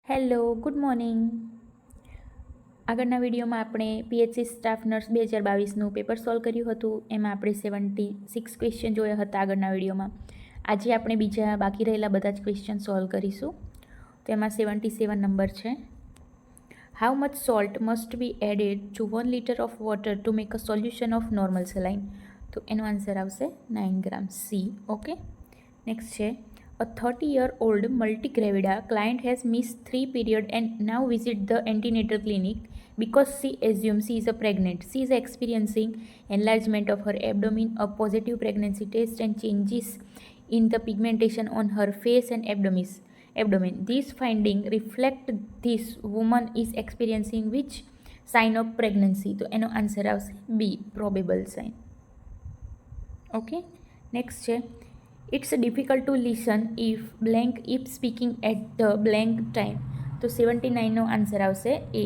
Hello, good morning. આગળના વિડીયોમાં આપણે પીએચસી સ્ટાફ નર્સ 2022નું પેપર સોલ્વ કર્યું હતું. એમાં આપણે 76 ક્વેશ્ચન જોયા હતા આગળના વિડીયોમાં. આજે આપણે બીજા બાકી રહેલા બધા જ ક્વેશ્ચન સોલ્વ કરીશું. તો એમાં 77 નંબર છે. How much salt must be added to 1 liter of water to make a solution of normal saline? તો એનો આન્સર આવશે 9 ગ્રામ, સી. ઓકે, નેક્સ્ટ છે. A 30-year-old multigravida client has missed 3 periods and now visits the antenatal clinic because she assumes she is pregnant. She is experiencing enlargement of her abdomen, a positive pregnancy test, and changes in the pigmentation on her face and abdomen. These findings reflect this woman is experiencing which sign of pregnancy? તો એનો answer આવશે બી, probable sign. Okay, next છે. It's difficult to listen if blank if speaking at the blank time. તો 79નો answer આવશે એ.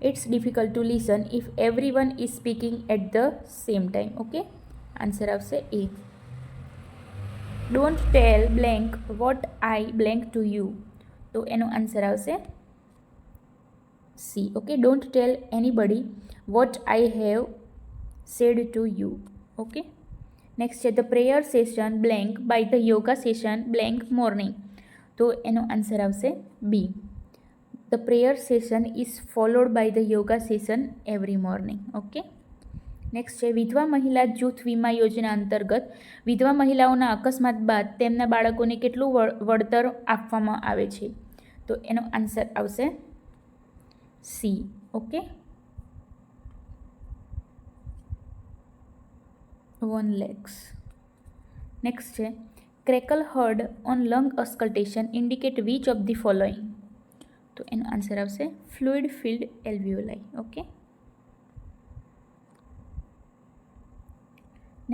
It's difficult to listen if everyone is speaking at the same time. Okay, answer આવશે એ. Don't tell blank what I blank to you. તો એનો answer આવશે C. Okay, don't tell anybody what I have said to you. Okay, next છે. The prayer session blank by the yoga session blank morning. તો એનો answer આવશે B. The prayer session is followed by the yoga session every morning. Okay, next છે. વિધવા મહિલા જૂથ વીમા યોજના અંતર્ગત વિધવા મહિલાઓના અકસ્માત બાદ તેમના બાળકોને કેટલું વળતર આપવામાં આવે છે? તો એનો આન્સર આવશે સી. Okay, 1 lakhs. નેક્સ્ટ છે. Crackle heard on lung auscultation indicate which of the following? તો એનો આન્સર આવશે fluid filled alveoli. Okay,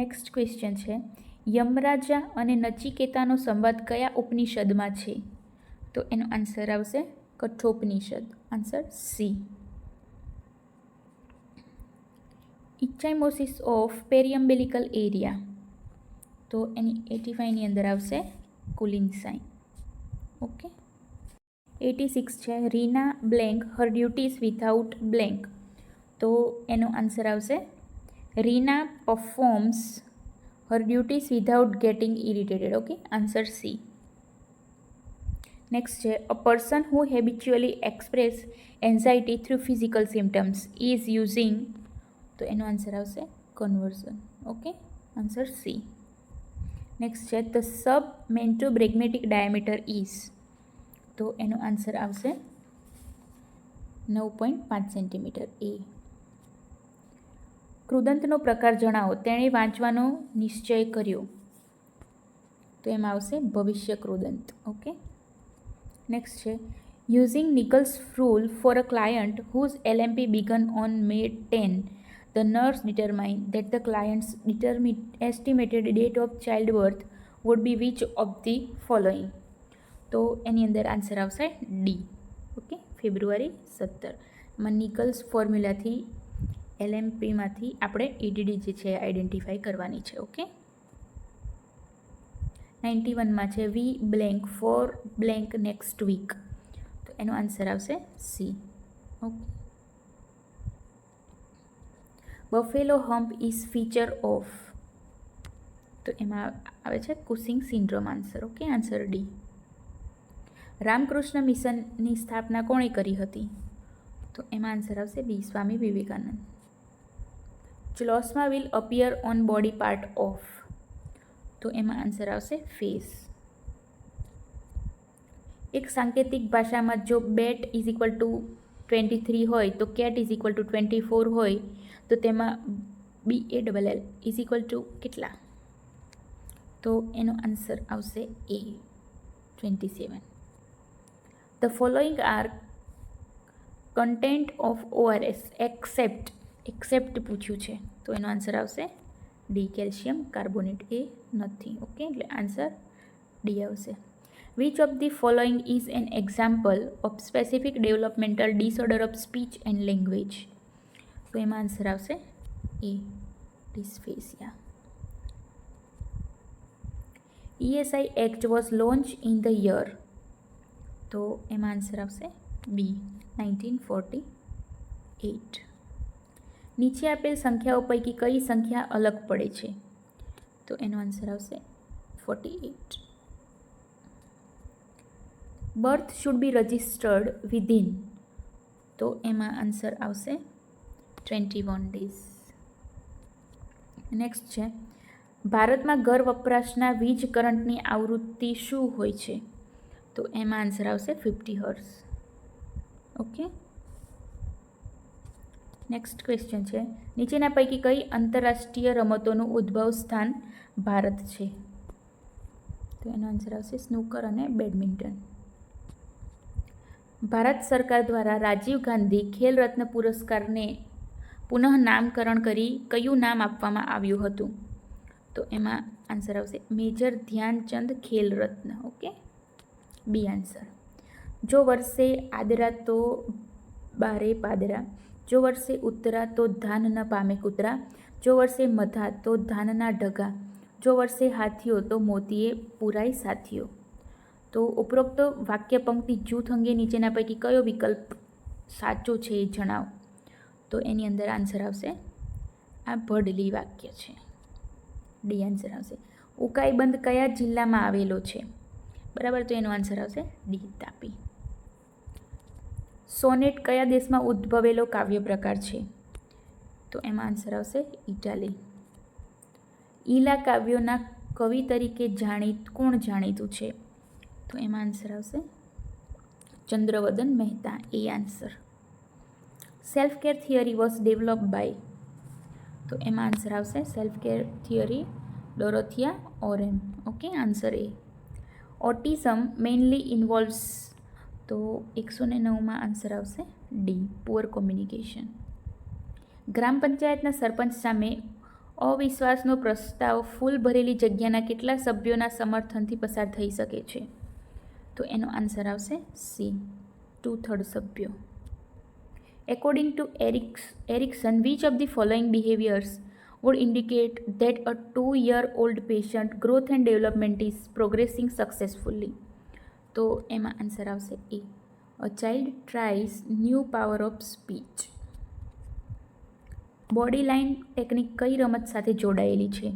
next question છે. યમરાજા અને નચિકેતાનો સંવાદ કયા ઉપનિષદમાં છે? તો એનો આન્સર આવશે Kathopanishad. Answer C. Ecchymosis of periumbilical area. તો એની 85ની અંદર આવશે કુલિન સાઇન. ઓકે, 86 છે. Reena blank her duties without blank. તો એનો આન્સર આવશે Reena performs her duties without getting irritated. Okay, answer C. Next છે. A person who habitually express anxiety through physical symptoms is using. તો એનો આન્સર આવશે conversion. Okay, answer C. Next છે. The sub mentobregmatic diameter is. તો એનો answer આવશે 9.5 centimetre, એ. કૃદંતનો પ્રકાર જણાવો. તેણે વાંચવાનો નિશ્ચય કર્યો. તો એમાં આવશે ભવિષ્ય કૃદંત. ઓકે, નેક્સ્ટ છે. Using Naegele's rule for a client whose LMP began on May 10, the nurse determined that the client's estimated date of childbirth would be which of the following? તો એની અંદર આન્સર આવશે ડી. ઓકે, ફેબ્રુઆરી 17. એમાં નિકલ્સ ફોર્મ્યુલાથી LMPમાંથી આપણે EDD જે છે identify કરવાની છે. Okay, 91માં છે. We blank for blank next week. તો એનો આન્સર આવશે C. Okay, buffalo hump is feature of. તો એમાં આવે છે Cushing syndrome. Answer okay, answer D. Ramakrishna મિશનની સ્થાપના કોણે કરી હતી? તો એમાં આન્સર આવશે B, Swami Vivekananda. Chloasma will appear on body part of. તો એમાં આન્સર આવશે ફેસ. એક સાંકેતિક ભાષામાં જો બેટ ઇઝ ઇક્વલ ટુ 23 હોય તો કેટ ઇઝ ઇક્વલ ટુ 24 હોય તો તેમાં BALL ઇઝ ઇક્વલ ટુ કેટલા? તો એનો આન્સર આવશે એ, 27. The following are content of ORS except પૂછ્યું છે. તો એનો આન્સર આવશે ડી, કેલ્શિયમ કાર્બોનેટ. એ નથી. ઓકે, એટલે આન્સર ડી આવશે. Which of the following is an example of specific developmental disorder of speech and language? તો એમાં આન્સર આવશે એ, ડિસ્ફેસિયા. ESI Act was launched in the year. તો તો એમાં આન્સર આવશે બી 1948. નીચે આપેલ સંખ્યાઓ પૈકી કઈ સંખ્યા અલગ પડે છે? તો એનો આન્સર આવશે 48. Birth should be registered within, તો એમાં આન્સર આવશે 21 days. નેક્સ્ટ છે, ભારતમાં ઘર વપરાશના વીજ કરંટની આવૃત્તિ શું હોય છે? તો એમાં આન્સર આવશે 50 હર્ટ્ઝ. ઓકે. નેક્સ્ટ ક્વેશ્ચન છે, નીચેના પૈકી કઈ આંતરરાષ્ટ્રીય રમતોનું ઉદ્ભવ સ્થાન ભારત છે? તો એનો આન્સર આવશે સ્નૂકર અને બેડમિન્ટન. ભારત સરકાર દ્વારા રાજીવ ગાંધી ખેલ રત્ન પુરસ્કારને પુનઃ નામકરણ કરી કયું નામ આપવામાં આવ્યું હતું? તો એમાં આન્સર આવશે major Dhyanchand Khel Ratna. Okay, B answer. જો વર્ષે આદરા તો બારે પાદરા, જો વર્ષે ઉત્તરા તો ધાન ન પામે કૂતરા, જો વર્ષે મધા તો ધાનના ઢગા, જો વર્ષે હાથીઓ તો મોતીએ પુરાય સાથીઓ. તો ઉપરોક્ત વાક્ય પંક્તિ જૂથ અંગે નીચેના પૈકી કયો વિકલ્પ સાચો છે એ જણાવો. તો એની અંદર આન્સર આવશે આ ભડલી વાક્ય છે. ડી આન્સર આવશે. ઉકાઈબંધ કયા જિલ્લામાં આવેલો છે? બરાબર, તો એનો આન્સર આવશે ડી તાપી. સોનેટ કયા દેશમાં ઉદ્ભવેલો કાવ્ય પ્રકાર છે? તો એમાં આન્સર આવશે ઇટાલી. ઈલા કાવ્યોના કવિ તરીકે કોણ જાણીતું છે? તો એમાં આન્સર આવશે Chandravadan Mehta. A answer. Self care theory was developed by, તો એમાં આન્સર આવશે self care theory Dorothea Orem. Okay, answer A. Autism mainly involves, તો 109માં આન્સર આવશે ડી પુઅર કોમ્યુનિકેશન. ગ્રામ પંચાયતના સરપંચ સામે અવિશ્વાસનો પ્રસ્તાવ ફૂલ ભરેલી જગ્યાના કેટલા સભ્યોના સમર્થનથી પસાર થઈ શકે છે? તો એનો આન્સર આવશે સી 2/3 સભ્યો. According to Erikson, which of the following behaviours would indicate that a 2-year-old patient growth and development is progressing successfully? તો એમાં આન્સર આવશે એ. A child tries new power of speech. Body line technique કઈ રમત સાથે જોડાયેલી છે?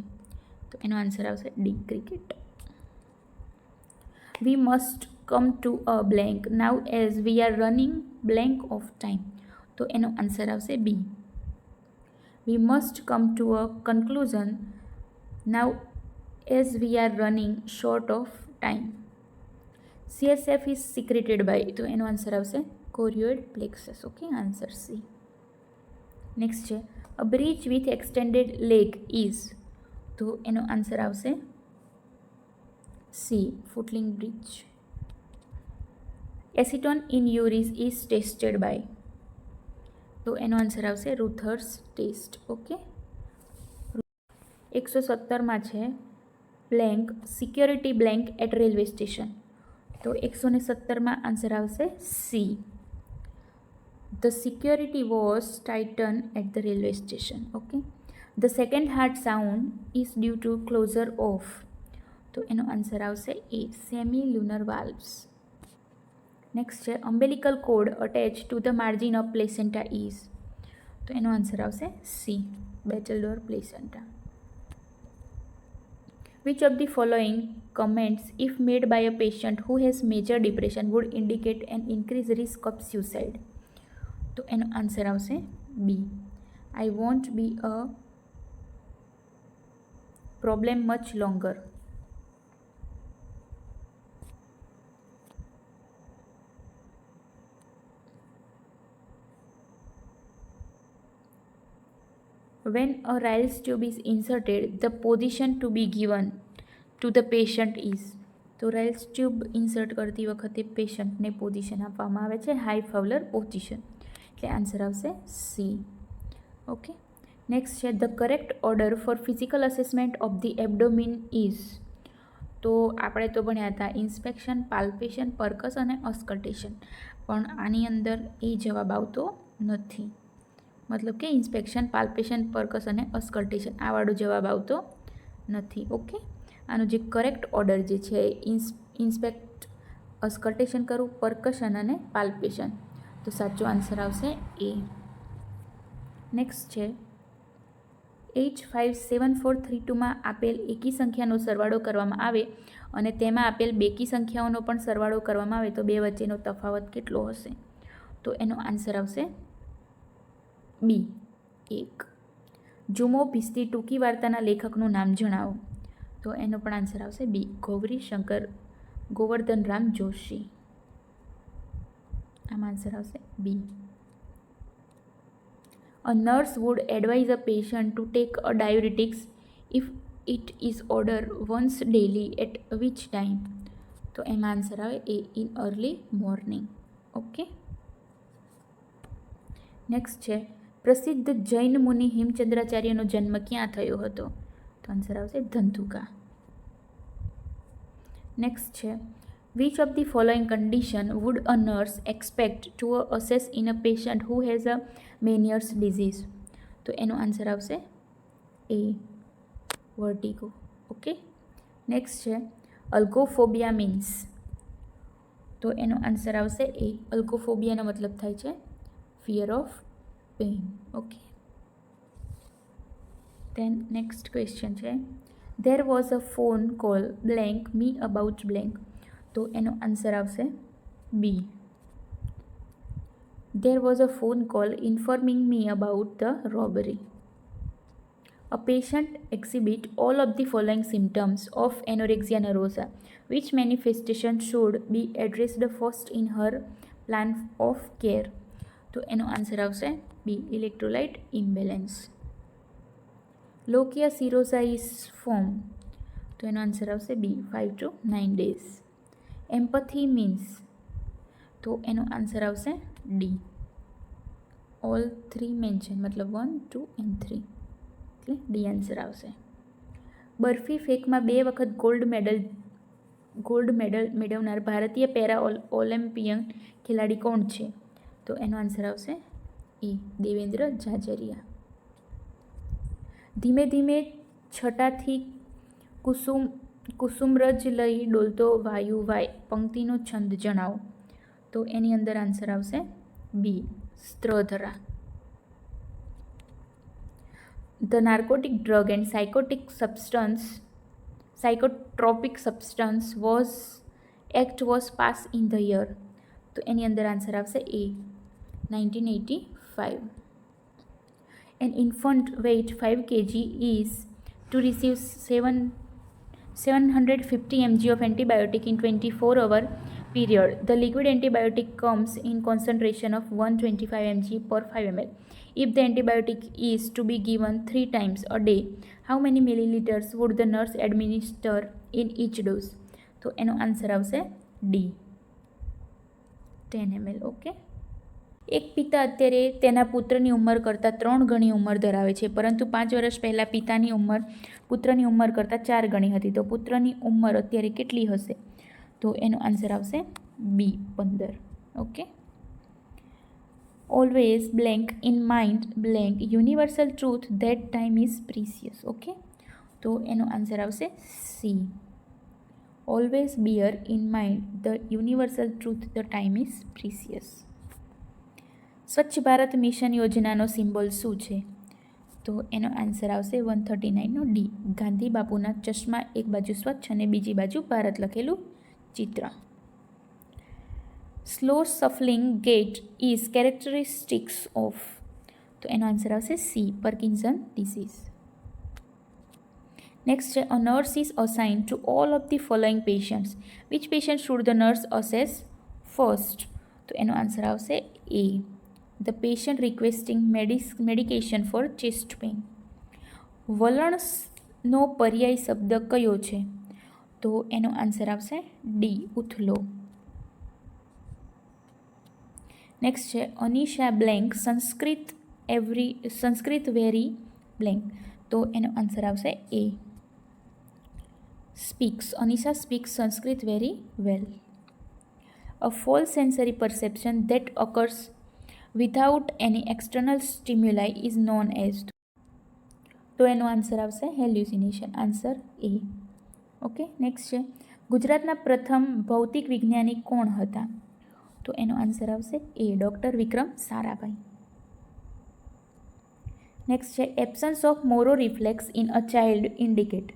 તો એનો આન્સર આવશે D cricket. We must come to a blank now as we are running blank of time. તો એનો આન્સર આવશે બી. We must come to a conclusion now as we are running short of time. CSF is secreted by, તો એનો answer આવશે chorioid plexus. Okay, answer C. Next છે, a bridge with extended leg is, તો એનો answer આવશે C footling breech. Acetone in urine is tested by, તો એનો answer આવશે રૂથર્સ ટેસ્ટ. ઓકે. 117માં છે blank security blank at railway station, તો 117માં આન્સર આવશે C. The security was tightened at the railway station. Okay. The second hard sound is due to closure of, તો એનો આન્સર આવશે એ semi-lunar વાલ્વ્સ. Next છે, umbilical cord attached to the margin of placenta is, તો એનો answer આવશે C battledore placenta. Which of the following comments, if made by a patient who has major depression, would indicate an increased risk of suicide? તો એનો answer આવશે બી. I won't be a problem much longer. When a Rayleigh tube is inserted, the position to be given to the patient is, તો Rayleigh tube insert કરતી વખતે પેશન્ટને position આપવામાં આવે છે હાઈ ફાઉલર પોઝિશન, એટલે આન્સર આવશે સી. ઓકે. નેક્સ્ટ છે, the correct order for physical assessment of the abdomen is, તો આપણે તો ભણ્યા હતા ઇન્સ્પેક્શન, પાલ્પેશન, પર્કસ અને ઓસ્કલ્ટેશન, પણ આની અંદર એ જવાબ આવતો નથી. મતલબ કે ઇન્સ્પેક્શન, પાલ્પેશન, પર્કસ અને ઓસ્કલ્ટેશન આ વાળો જવાબ આવતો નથી. ઓકે. આનો જે કરેક્ટ ઓર્ડર જે છે ઇન્સ્પેક્ટ, અસ્કલ્ટેશન કરવું, પરકશન અને પાલ્પેશન. તો સાચો આન્સર આવશે એ. નેક્સ્ટ છે 857432માં આપેલ એકી સંખ્યાનો સરવાળો કરવામાં આવે અને તેમાં આપેલ બેકી સંખ્યાઓનો પણ સરવાળો કરવામાં આવે તો બે વચ્ચેનો તફાવત કેટલો હશે? તો એનો આન્સર આવશે બી 1. જુમો ભીસ્તી ટૂંકી વાર્તાના લેખકનું નામ જણાવો. તો એનો પણ આન્સર આવશે બી, ગૌરી શંકર ગોવર્ધનરામ જોશી. આમાં આન્સર આવશે બી. A nurse would advise a patient to take a diuretics if it is ordered once daily at which time? તો એમાં આન્સર આવે એ, in early morning. Okay. Next છે પ્રસિદ્ધ જૈન મુનિ હિમચંદ્રાચાર્યનો જન્મ ક્યાં થયો હતો? તો આન્સર આવશે ધંધુકા. નેક્સ્ટ છે which of the following condition would a nurse expect to assess in a patient who has a Meniere's disease? તો એનો આન્સર આવશે એ, વર્ટિગો. ઓકે. નેક્સ્ટ છે અલ્ગોફોબિયા મીન્સ. તો એનો આન્સર આવશે એ, અલ્ગોફોબિયાનો મતલબ થાય છે fear of pain. Okay. Than next question છે there was a phone call blank me about blank. તો એનો આન્સર આવશે બી. There was a phone call informing me about the robbery. A patient exhibit all of the following symptoms of anorexia nervosa. Which manifestation should be addressed first in her plan of care? તો એનો answer આવશે બી, electrolyte imbalance. Lochia cirrhosa is formed. તો એનો answer આવશે બી, 5 to 9 days. Empathy means. તો એનો answer આવશે D, all 3 mention, મતલબ 1, 2 and 3, એટલે ડી આન્સર આવશે. બરફી ફેંકમાં 2 વખત ગોલ્ડ મેડલ મેળવનાર ભારતીય પેરા ઓલિમ્પિયન ખેલાડી કોણ છે? તો એનો આન્સર આવશે એ, દેવેન્દ્ર ઝાઝરિયા. ધીમે ધીમે છટાથી કુસુમરજ લઈ ડોલતો વાયુ વાય પંક્તિનો છંદ જણાવો. તો એની અંદર આન્સર આવશે બી, સ્ત્રધરા. The narcotic drug and psychotropic substance act was passed in the year. તો એની અંદર આન્સર આવશે એ, 1985. An infant weight 5 kg is to receive 750 mg of antibiotic in 24-hour period. The liquid antibiotic comes in concentration of 125 mg per 5 ml. If the antibiotic is to be given 3 times a day, how many milliliters would the nurse administer in each dose? તો એનો answer આવશે D, 10 ml. Okay. એક પિતા અત્યારે તેના પુત્રની ઉંમર કરતાં 3 ગણી ઉંમર ધરાવે છે, પરંતુ 5 વર્ષ પહેલાં પિતાની ઉંમર પુત્રની ઉંમર કરતાં 4 ગણી હતી. તો પુત્રની ઉંમર અત્યારે કેટલી હશે? તો એનો આન્સર આવશે B, 15. Okay. Always blank in mind blank universal truth that time is precious. Okay. તો એનો આન્સર આવશે C, always bear in mind the universal truth the time is precious. Swachh Bharat mission યોજનાનો સિમ્બોલ શું છે? તો એનો આન્સર આવશે 139નો ડી, ગાંધી બાપુના ચશ્મા, એક બાજુ સ્વચ્છ અને બીજી બાજુ ભારત લખેલું ચિત્ર. Slow shuffling gait is characteristics of. તો એનો આન્સર આવશે સી, પાર્કિન્સન ડિસીઝ. નેક્સ્ટ છે a nurse is assigned to all of the following patients. Which patient should the nurse assess first? તો એનો આન્સર આવશે એ, the patient requesting medication for chest pain. વલણનો પર્યાય શબ્દ કયો છે? તો એનો આન્સર આવશે ડી, ઉથલો. નેક્સ્ટ છે Anisha blank Sanskrit very blank. તો એનો આન્સર આવશે A, speaks. Anisha speaks Sanskrit very well. A false sensory perception that occurs without any external stimuli is known as. તો એનો આન્સર આવશે હેલ્યુસિનેશન, આન્સર એ. ઓકે. નેક્સ્ટ છે ગુજરાતના પ્રથમ ભૌતિક વૈજ્ઞાનિક કોણ હતા? તો એનો આન્સર આવશે A, doctor Vikram Sarabhai. Next છે absence of Moro reflex in a child indicate.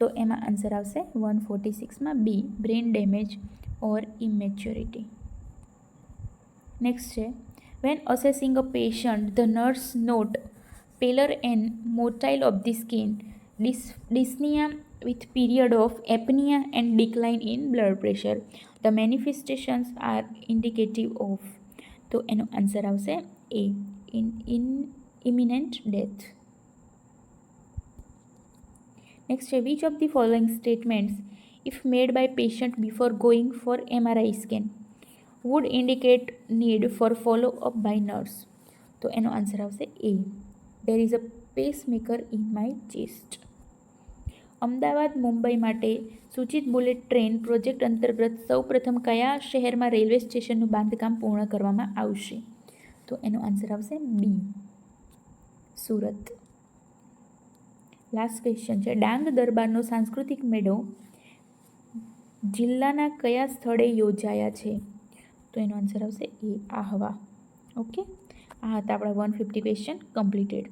તો એમાં આન્સર આવશે 146માં B, brain damage or immaturity. Next છે when assessing a patient the nurse note pallor and mottle of the skin, dyspnea with period of apnea and decline in blood pressure. The manifestations are indicative of. તો એનો answer આવશે એ, in imminent death. Next છે which of the following statements, if made by patient before going for MRI scan, would indicate need for follow up by nurse? તો એનો answer આવશે એ, there is a pacemaker in my chest. Ahmedabad Mumbai માટે સૂચિત bullet train project અંતર્ગત સૌપ્રથમ કયા શહેરમાં railway સ્ટેશનનું બાંધકામ પૂર્ણ કરવામાં આવશે? તો એનો આન્સર આવશે બી, સુરત. લાસ્ટ ક્વેશ્ચન છે ડાંગ દરબારનો સાંસ્કૃતિક મેળો જિલ્લાના કયા સ્થળે યોજાયા છે? તો એનો આન્સર આવશે એ, આહવા. ઓકે, આ હતા આપણા 150 ક્વેશ્ચન કમ્પ્લીટેડ.